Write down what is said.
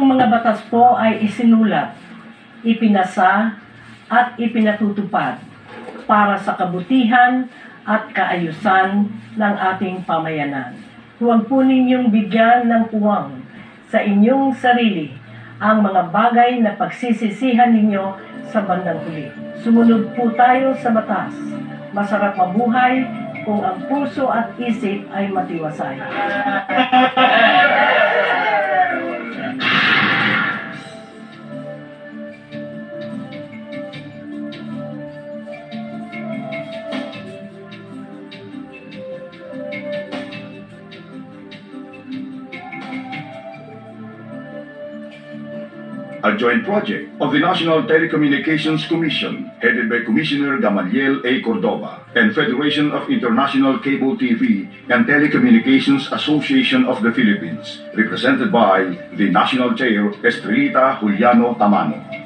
Itong mga batas po ay isinulat, ipinasa at ipinatutupad para sa kabutihan at kaayusan ng ating pamayanan. Huwag po ninyong bigyan ng puwang sa inyong sarili ang mga bagay na pagsisisihan ninyo sa bandang huli. Sumunod po tayo sa batas. Masarap mabuhay kung ang puso at isip ay matiwasay. A joint project of the National Telecommunications Commission, headed by Commissioner Gamaliel A. Cordova, and Federation of International Cable TV and Telecommunications Association of the Philippines, represented by the National Chair, Estrelita Juliano Tamano.